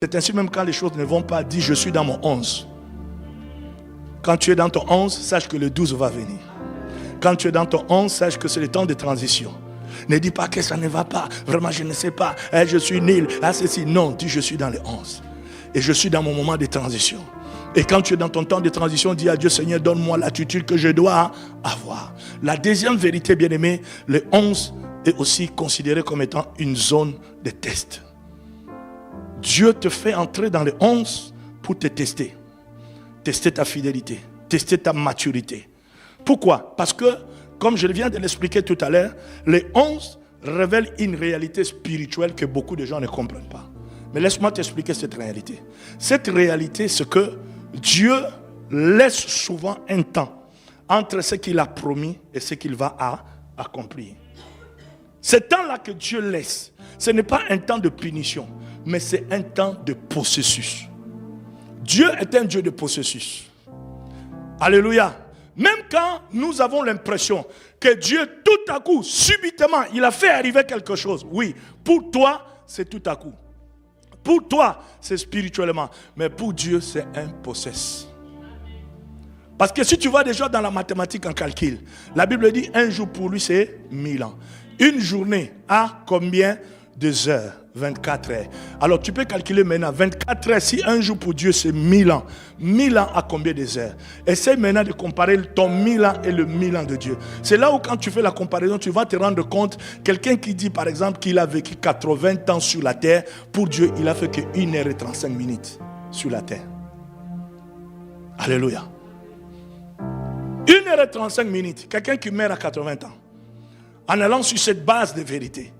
C'est ainsi même quand les choses ne vont pas, dis je suis dans mon 11. Quand tu es dans ton 11, sache que le 12 va venir. Quand tu es dans ton 11, sache que c'est le temps de transition. Ne dis pas que ça ne va pas. Vraiment, je ne sais pas. Je suis nul. Ceci. Non, dis je suis dans le 11. Et je suis dans mon moment de transition. Et quand tu es dans ton temps de transition, dis à Dieu, Seigneur, donne-moi l'attitude que je dois avoir. La deuxième vérité, bien-aimé, le 11 est aussi considéré comme étant une zone de test. Dieu te fait entrer dans le 11 pour te tester. Tester ta fidélité, tester ta maturité. Pourquoi? Parce que, comme je viens de l'expliquer tout à l'heure, les 11 révèlent une réalité spirituelle que beaucoup de gens ne comprennent pas. Mais laisse-moi t'expliquer cette réalité. Cette réalité, c'est que Dieu laisse souvent un temps entre ce qu'il a promis et ce qu'il va accomplir. Ce temps-là que Dieu laisse, ce n'est pas un temps de punition, mais c'est un temps de processus. Dieu est un Dieu de processus. Alléluia. Même quand nous avons l'impression que Dieu, tout à coup, subitement, il a fait arriver quelque chose. Oui, pour toi, c'est tout à coup. Pour toi, c'est spirituellement. Mais pour Dieu, c'est un process. Parce que si tu vois déjà dans la mathématique en calcul, la Bible dit un jour pour lui, c'est 1000 ans. Une journée a combien de heures? 24 heures. Alors tu peux calculer maintenant 24 heures, si un jour pour Dieu c'est 1000 ans. 1000 ans à combien de heures? Essaye maintenant de comparer ton 1000 ans et le 1000 ans de Dieu. C'est là où quand tu fais la comparaison, tu vas te rendre compte, quelqu'un qui dit par exemple qu'il a vécu 80 ans sur la terre, pour Dieu il a fait que 1 heure et 35 minutes sur la terre. Alléluia. 1 heure et 35 minutes, quelqu'un qui meurt à 80 ans, en allant sur cette base de vérité.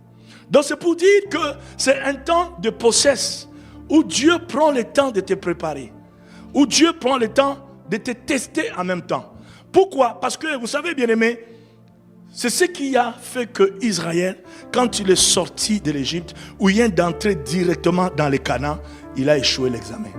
Donc c'est pour dire que c'est un temps de process où Dieu prend le temps de te préparer, où Dieu prend le temps de te tester en même temps. Pourquoi? Parce que vous savez bien aimé, c'est ce qui a fait que Israël, quand il est sorti de l'Égypte, où il vient d'entrer directement dans les Canaan, il a échoué l'examen.